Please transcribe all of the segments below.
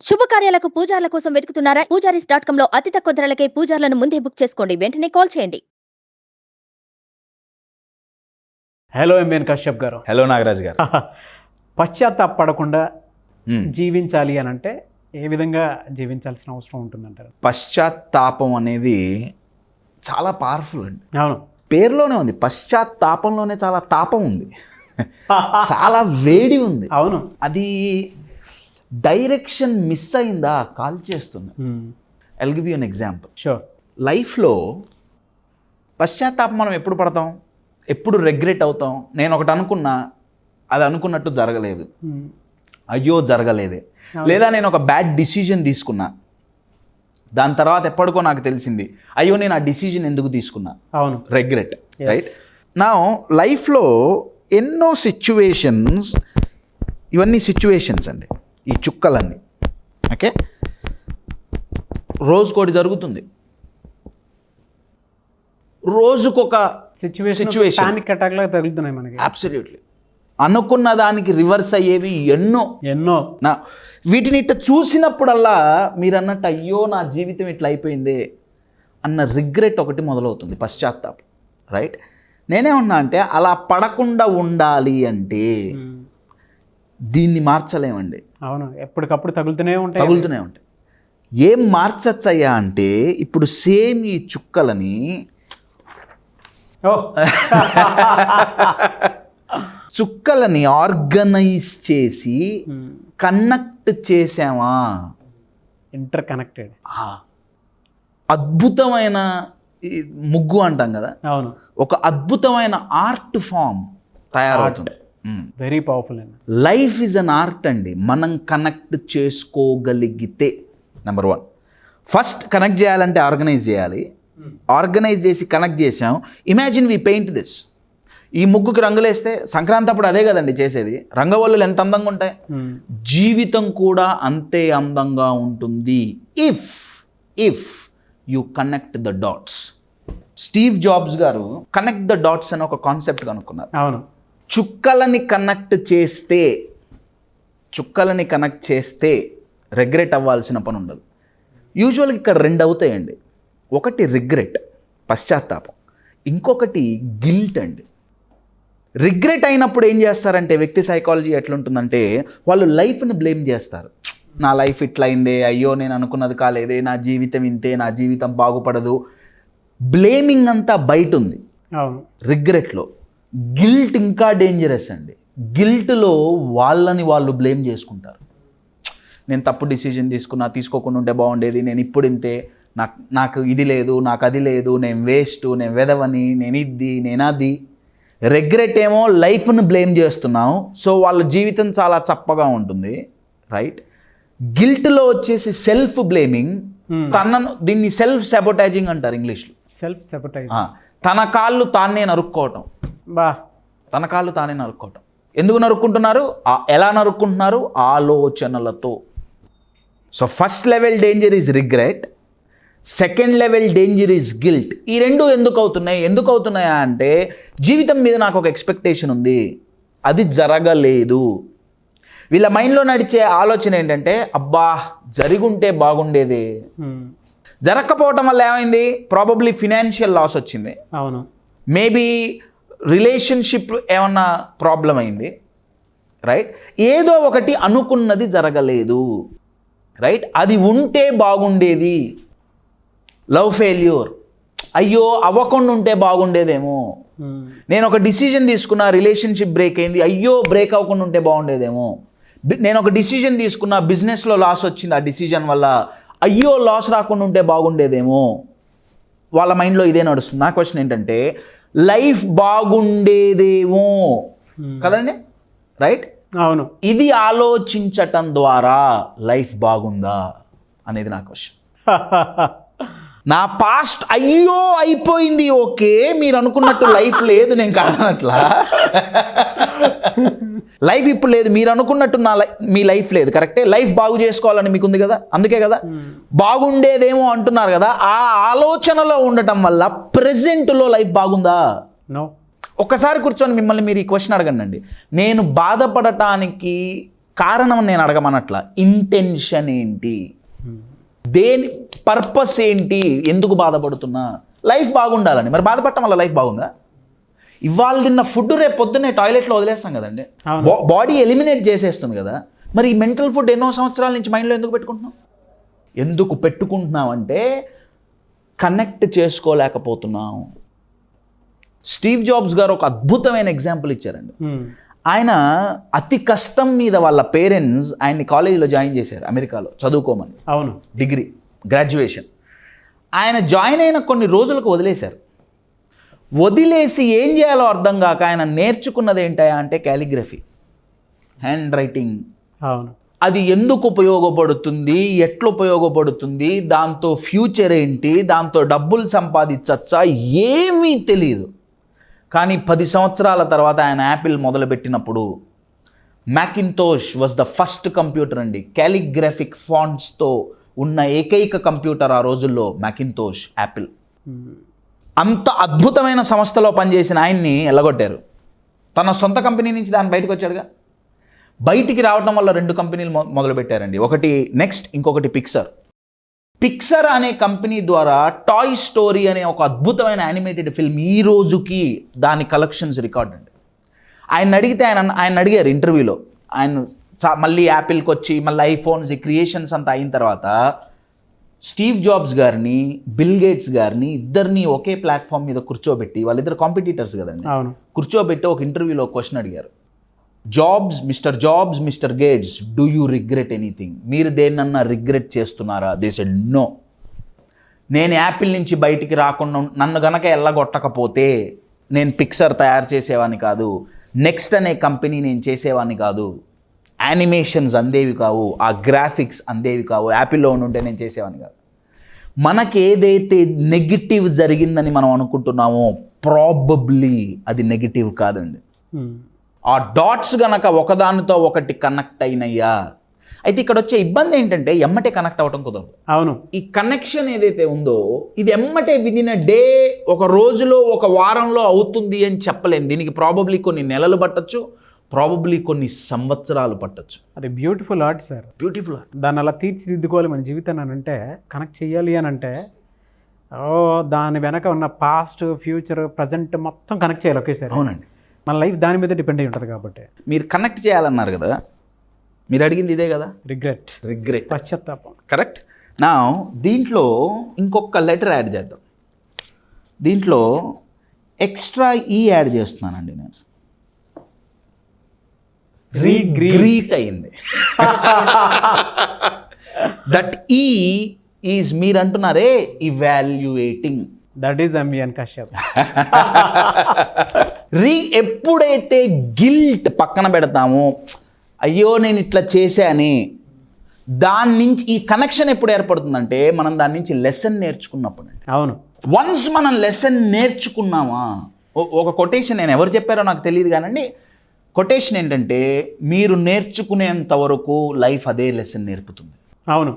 శుభకార్యాలకు పూజార్ల కోసం వెతుకుతున్నారా? పూజారీస్.com లో అతి తక్కువ ధరలకే పూజార్లను ముందే బుక్ చేసుకోండి. వెంటనే కాల్ చేయండి. హలో ఎంఎన్ కశ్యప్ గారు. హలో నాగరాజ్ గారు. పశ్చాత్తాపడకుండా జీవించాలి అని అంటే ఏ విధంగా జీవించాల్సిన అవసరం ఉంటుందంటారు? పశ్చాత్తాపం అనేది చాలా పవర్ఫుల్ అండి. అవును, పేరులోనే ఉంది. పశ్చాత్తాపంలోనే చాలా తాపం ఉంది, చాలా వేడి ఉంది. అవును, అది డైరెక్షన్ మిస్ అయిందా కాల్ చేస్తుంది. I'll give you an example. Sure. లైఫ్లో పశ్చాత్తాపం మనం ఎప్పుడు పడతాం, ఎప్పుడు రిగ్రెట్ అవుతాం. నేను ఒకటి అనుకున్నా, అది అనుకున్నట్టు జరగలేదు, అయ్యో జరగలేదే. లేదా నేను ఒక బ్యాడ్ డిసిజన్ తీసుకున్నా, దాని తర్వాత ఎప్పటికో నాకు తెలిసింది, అయ్యో నేను ఆ డిసిజన్ ఎందుకు తీసుకున్నా. అవును, రిగ్రెట్. రైట్. నా లైఫ్లో ఎన్నో సిచ్యువేషన్స్, ఇవన్నీ సిచ్యువేషన్స్ అండి, ఈ చుక్కలన్నీ. ఓకే, రోజుకోటి జరుగుతుంది, రోజుకొక సిచ్యువేషన్ పానిక్ అటాక్ లాగా తగులుతున్నాయి మనకి. అబ్సల్యూట్లీ. అనుకున్న దానికి రివర్స్ అయ్యేవి ఎన్నో. నా వీటిని ఇట్లా చూసినప్పుడల్లా మీరు అన్నట్టు అయ్యో నా జీవితం ఇట్లా అయిపోయిందే అన్న రిగ్రెట్ ఒకటి మొదలవుతుంది, పశ్చాత్తాపం. రైట్. నేనే ఉన్నా అంటే అలా పడకుండా ఉండాలి అంటే దీన్ని మార్చలేమండి. అవును, ఎప్పటికప్పుడు తగులుతూనే ఉంటాయి. ఏం మార్చచ్చయ్యా అంటే ఇప్పుడు సేమ్ ఈ చుక్కలని చుక్కలని ఆర్గనైజ్ చేసి కనెక్ట్ చేసామా, ఇంటర్ కనెక్టెడ్, అద్భుతమైన ముగ్గు అంటాం కదా. అవును, ఒక అద్భుతమైన ఆర్ట్ ఫామ్ తయారవుతుంది. వెరీ పవర్ఫుల్ అండి. లైఫ్ ఈజ్ అన్ ఆర్ట్ అండి. మనం కనెక్ట్ చేసుకోగలిగితే నెంబర్ 1 ఫస్ట్ కనెక్ట్ చేయాలంటే ఆర్గనైజ్ చేయాలి. ఆర్గనైజ్ చేసి కనెక్ట్ చేసాం. Imagine we paint this. ఈ ముగ్గుకి రంగులేస్తే సంక్రాంతి అప్పుడు అదే కదండి చేసేది. రంగవల్లులు ఎంత అందంగా ఉంటాయి, జీవితం కూడా అంతే అందంగా ఉంటుంది if you connect the dots. Steve jobs గారు కనెక్ట్ ద డాట్స్ అని ఒక కాన్సెప్ట్ కనుక్కున్నారు. అవును, చుక్కలని కనెక్ట్ చేస్తే రిగ్రెట్ అవ్వాల్సిన పని ఉండదు. యూజువల్గా ఇక్కడ 2 అవుతాయండి. ఒకటి రిగ్రెట్, పశ్చాత్తాపం. ఇంకొకటి గిల్ట్ అండి. రిగ్రెట్ అయినప్పుడు ఏం చేస్తారంటే వ్యక్తి సైకాలజీ ఎట్లుంటుందంటే వాళ్ళు లైఫ్ని బ్లేమ్ చేస్తారు. నా లైఫ్ ఇట్లా అయిందే, అయ్యో నేను అనుకున్నది కాలేదే, నా జీవితం ఇంతే, నా జీవితం బాగుపడదు. బ్లేమింగ్ అంతా బయట ఉంది. అవును, రిగ్రెట్లో. గిల్ట్ ఇంకా డేంజరస్ అండి. గిల్ట్లో వాళ్ళని వాళ్ళు బ్లేమ్ చేసుకుంటారు. నేను తప్పు డిసిజన్ తీసుకోకుండా ఉంటే బాగుండేది, నేను ఇప్పుడు ఇంతే, నాకు ఇది లేదు, నాకు అది లేదు, నేను వేస్ట్, నేను వెదవని, నేను అది. రిగ్రెట్ ఏమో లైఫ్ను బ్లేమ్ చేస్తున్నాం, సో వాళ్ళ జీవితం చాలా చప్పగా ఉంటుంది. రైట్. గిల్ట్లో వచ్చేసి సెల్ఫ్ బ్లేమింగ్, దీన్ని సెల్ఫ్ సాబోటాజింగ్ అంటారు ఇంగ్లీష్లో. సెల్ఫ్ సాబోటాజ్. తన కాళ్ళు తానే నరుక్కోవటం. ఎందుకు నరుక్కుంటున్నారు, ఎలా నరుక్కుంటున్నారు, ఆలోచనలతో. So first level danger is regret, second level danger is guilt. ఈ 2 ఎందుకు అవుతున్నాయా అంటే జీవితం మీద నాకు ఒక ఎక్స్పెక్టేషన్ ఉంది, అది జరగలేదు. వీళ్ళ మైండ్లో నడిచే ఆలోచన ఏంటంటే అబ్బా జరుగుంటే బాగుండేది. జరగకపోవటం వల్ల ఏమైంది, ప్రాబబ్లీ ఫినాన్షియల్ లాస్ వచ్చింది. అవును, మేబీ రిలేషన్షిప్ ఏమన్నా ప్రాబ్లం అయింది. రైట్. ఏదో ఒకటి అనుకున్నది జరగలేదు. రైట్. అది ఉంటే బాగుండేది. లవ్ ఫెయిల్యూర్, అయ్యో అవ్వకుండా ఉంటే బాగుండేదేమో. నేను ఒక డిసిజన్ తీసుకున్నా, రిలేషన్షిప్ బ్రేక్ అయింది, అయ్యో బ్రేక్ అవ్వకుండా ఉంటే బాగుండేదేమో. నేను ఒక డిసిజన్ తీసుకున్నా, బిజినెస్లో లాస్ వచ్చింది, ఆ డిసిజన్ వల్ల అయ్యో లాస్ రాకుండా ఉంటే బాగుండేదేమో. వాళ్ళ మైండ్లో ఇదే నడుస్తుంది. నా క్వశ్చన్ ఏంటంటే లైఫ్ బాగుండేదేమో కదండి. రైట్. అవును, ఇది ఆలోచించటం ద్వారా లైఫ్ బాగుందా అనేది నా క్వశ్చన్. నా పాస్ట్ అయ్యో అయిపోయింది, ఓకే, మీరు అనుకున్నట్టు లైఫ్ లేదు, నేను కాదనట్లా. లైఫ్ ఇప్పుడు లేదు, మీరు అనుకున్నట్టు మీ లైఫ్ లేదు, కరెక్టే. లైఫ్ బాగు చేసుకోవాలని మీకు ఉంది కదా, అందుకే కదా బాగుండేదేమో అంటున్నారు కదా. ఆ ఆలోచనలో ఉండటం వల్ల ప్రెజెంట్లో లైఫ్ బాగుందా? నో. ఒక్కసారి కూర్చొని మిమ్మల్ని మీరు ఈ క్వశ్చన్ అడగండి. నేను బాధపడటానికి కారణం నేను అడగమనట్ల, ఇంటెన్షన్ ఏంటి, దేని పర్పస్ ఏంటి, ఎందుకు బాధపడుతున్నా? లైఫ్ బాగుండాలని. మరి బాధపడటం వల్ల లైఫ్ బాగుందా? ఇవాళ తిన్న ఫుడ్ రేపు పొద్దున్నే టాయిలెట్లో వదిలేస్తాం కదండి, బాడీ ఎలిమినేట్ చేసేస్తుంది కదా. మరి ఈ మెంటల్ ఫుడ్ ఎన్నో సంవత్సరాల నుంచి మైండ్లో ఎందుకు పెట్టుకుంటున్నాం అంటే కనెక్ట్ చేసుకోలేకపోతున్నాం. స్టీవ్ జాబ్స్ గారు ఒక అద్భుతమైన ఎగ్జాంపుల్ ఇచ్చారండి. ఆయన అతి కష్టం మీద వాళ్ళ పేరెంట్స్ ఆయన్ని కాలేజీలో జాయిన్ చేశారు, అమెరికాలో చదువుకోమని. అవును, డిగ్రీ గ్రాడ్యుయేషన్. ఆయన జాయిన్ అయిన కొన్ని రోజులకు వదిలేశారు. వదిలేసి ఏం చేయాలో అర్థం కాక ఆయన నేర్చుకున్నది ఏంటా అంటే క్యాలిగ్రఫీ, హ్యాండ్ రైటింగ్. అవును, అది ఎందుకు ఉపయోగపడుతుంది, ఎట్లా ఉపయోగపడుతుంది, దాంతో ఫ్యూచర్ ఏంటి, దాంతో డబ్బులు సంపాదించచ్చా, ఏమీ తెలియదు. కానీ 10 సంవత్సరాల తర్వాత ఆయన యాపిల్ మొదలుపెట్టినప్పుడు మ్యాకింతోష్ వాజ్ ద ఫస్ట్ కంప్యూటర్ అండి. క్యాలిగ్రాఫిక్ ఫాంట్స్తో ఉన్న ఏకైక కంప్యూటర్ ఆ రోజుల్లో మ్యాకింతోష్, యాపిల్. అంత అద్భుతమైన సంస్థలో పనిచేసిన ఆయన్ని ఎల్లగొట్టారు. తన సొంత కంపెనీ నుంచి దాన్ని బయటకు వచ్చాడుగా. బయటికి రావడం వల్ల 2 కంపెనీలు మొదలుపెట్టారండి. ఒకటి నెక్స్ట్, ఇంకొకటి పిక్సర్. పిక్సర్ అనే కంపెనీ ద్వారా టాయ్ స్టోరీ అనే ఒక అద్భుతమైన యానిమేటెడ్ ఫిల్మ్ ఈ రోజుకి దాని కలెక్షన్స్ రికార్డ్ అండి. ఆయన అడిగితే ఆయన అడిగారు ఇంటర్వ్యూలో, ఆయన మళ్ళీ యాపిల్కి వచ్చి మళ్ళీ ఐఫోన్స్ ఈ క్రియేషన్స్ అంతా అయిన తర్వాత స్టీవ్ జాబ్స్ గారిని, బిల్ గేట్స్ గారిని ఇద్దరిని ఒకే ప్లాట్ఫామ్ మీద కూర్చోబెట్టి, వాళ్ళిద్దరు కాంపిటీటర్స్ కదండి, కూర్చోబెట్టి ఒక ఇంటర్వ్యూలో క్వశ్చన్ అడిగారు. Mister Gates, do you regret anything? మీరు దేన్నన్నా రిగ్రెట్ చేస్తున్నారా? They said no. నేను యాపిల్ నుంచి బయటికి రాకుండా నన్ను గనక ఎల్లగొట్టకపోతే నేను పిక్సర్ తయారు చేసేవాడిని కాదు, నెక్స్ట్ అనే కంపెనీ నేను చేసేవాడిని కాదు, యానిమేషన్స్ అందేవి కావు, ఆ గ్రాఫిక్స్ అందేవి కావు, యాపిల్లో ఉంటే నేను చేసేవాడిని కాదు. మనకి ఏదైతే నెగిటివ్ జరిగిందని మనం అనుకుంటున్నామో ప్రాబబ్లీ అది నెగిటివ్ కాదండి. ఆ డాట్స్ గనక ఒకదానితో ఒకటి కనెక్ట్ అయినయ్యా. అయితే ఇక్కడ వచ్చే ఇబ్బంది ఏంటంటే ఎమ్మటే కనెక్ట్ అవ్వటం కుదరదు. అవును, ఈ కనెక్షన్ ఏదైతే ఉందో ఇది ఎమ్మటే విదిన్ అ డే, ఒక రోజులో, ఒక వారంలో అవుతుంది అని చెప్పలేము. దీనికి ప్రాబబ్లీ కొన్ని నెలలు పట్టచ్చు, ప్రాబబ్లీ కొన్ని సంవత్సరాలు పట్టచ్చు. అది beautiful art sir, beautiful art. దాన్ని అలా తీర్చిదిద్దుకోవాలి మన జీవితాన్ని అని అంటే, కనెక్ట్ చేయాలి అని అంటే దాని వెనక ఉన్న పాస్ట్, ఫ్యూచర్, ప్రజెంట్ మొత్తం కనెక్ట్ చేయాలి ఒకేసారి. అవునండి, మన లైఫ్ దాని మీద డిపెండ్ అయి ఉంటుంది కాబట్టి. మీరు కనెక్ట్ చేయాలన్నారు కదా, మీరు అడిగింది ఇదే కదా, రిగ్రెట్, పశ్చాత్తాపం. కరెక్ట్. నా దీంట్లో ఇంకొక లెటర్ యాడ్ చేద్దాం. దీంట్లో ఎక్స్ట్రా ఈ యాడ్ చేస్తున్నానండి నేను. రీగ్రీట్ అయింది. దట్ ఈ ఈజ్ మీరు అంటున్నారే evaluating. That is MVN Kashyap. ఎప్పుడైతే గిల్ట్ పక్కన పెడతామో, అయ్యో నేను ఇట్లా చేశాని, దాని నుంచి ఈ కనెక్షన్ ఎప్పుడు ఏర్పడుతుందంటే మనం దాని నుంచి లెసన్ నేర్చుకున్నప్పుడు అండి. అవును, వన్స్ మనం లెసన్ నేర్చుకున్నామా, ఒక కొటేషన్ నేను ఎవరు చెప్పారో నాకు తెలియదు కానండి, కొటేషన్ ఏంటంటే మీరు నేర్చుకునేంత వరకు లైఫ్ అదే లెసన్ నేర్పుతుంది. అవును,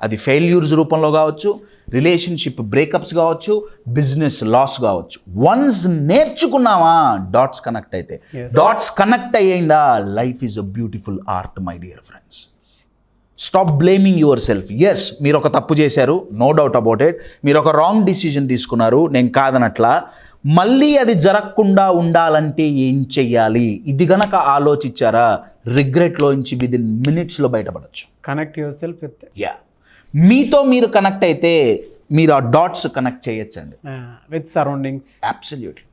అది ఫెయిల్యూర్స్ రూపంలో కావచ్చు, రిలేషన్షిప్ బ్రేకప్స్ కావచ్చు, బిజినెస్ లాస్ కావచ్చు. వన్స్ నేర్చుకున్నావా, డాట్స్ కనెక్ట్ అయితే, డాట్స్ కనెక్ట్ అయ్యిందా, life is a beautiful art my dear friends. Stop blaming yourself. Yes, మీరు ఒక తప్పు చేశారు, నో డౌట్ అబౌట్ ఇట్. మీరు ఒక రాంగ్ డిసిజన్ తీసుకున్నారు, నేను కాదనట్లా. మళ్ళీ అది జరగకుండా ఉండాలంటే ఏం చెయ్యాలి, ఇది గనక ఆలోచించారా, రిగ్రెట్లోంచి విదిన్ మినిట్స్లో బయటపడచ్చు. కనెక్ట్ యువర్ సెల్ఫ్ విత్, మీతో మీరు కనెక్ట్ అయితే మీరు ఆ డాట్స్ కనెక్ట్ చేయొచ్చండి విత్ సరౌండింగ్స్. అబ్సల్యూట్లీ.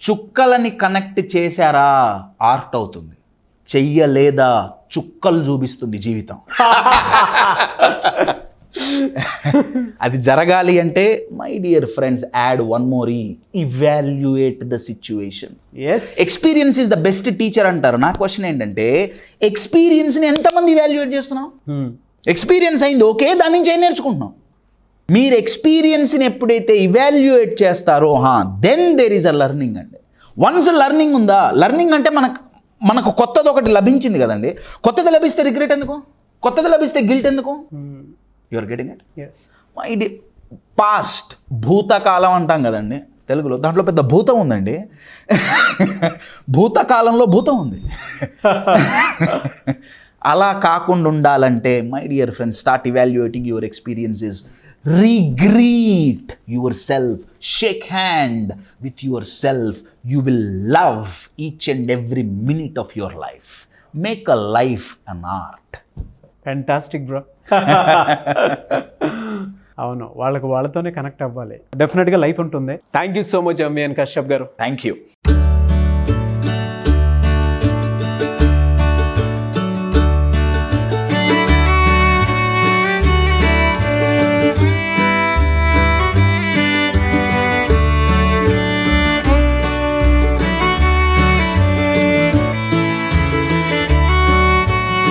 చుక్కలని కనెక్ట్ చేశారా, ఆర్ట్ అవుతుంది. చెయ్యలేదా, చుక్కలు చూపిస్తుంది జీవితం. అది జరగాలి అంటే my dear friends, add one more, evaluate the situation. Experience is the best teacher అంటారు. నా క్వశ్చన్ ఏంటంటే, ఎక్స్పీరియన్స్ని ఎంతమంది ఇవాల్యుయేట్ చేస్తున్నాం? ఎక్స్పీరియన్స్ అయింది, ఓకే, దాని నుంచి ఏం నేర్చుకుంటున్నాం? మీరు ఎక్స్పీరియన్స్ని ఎప్పుడైతే ఇవాల్యుయేట్ చేస్తారో, then there is a learning అండి. వన్స్ లెర్నింగ్ ఉందా, లెర్నింగ్ అంటే మనకు కొత్తది ఒకటి లభించింది కదండి. కొత్తది లభిస్తే రిగ్రెట్ ఎందుకు? కొత్తది లభిస్తే గిల్ట్ ఎందుకు? You are getting it? My the past, భూతకాలం అంటాం కదండి తెలుగులో, దాంట్లో పెద్ద భూతం ఉందండి. భూతకాలంలో భూతం ఉంది. అలా కాకుండా ఉండాలంటే my dear friends, start evaluating your experiences, regret yourself, shake hand with yourself. You will love each and every minute of your life. Make a life an art. Fantastic bro. అవును, వాళ్ళతోనే connect అవ్వాలి. డెఫినెట్గా life ఉంటుంది. Thank you so much MVN Kashyap garu. Thank you.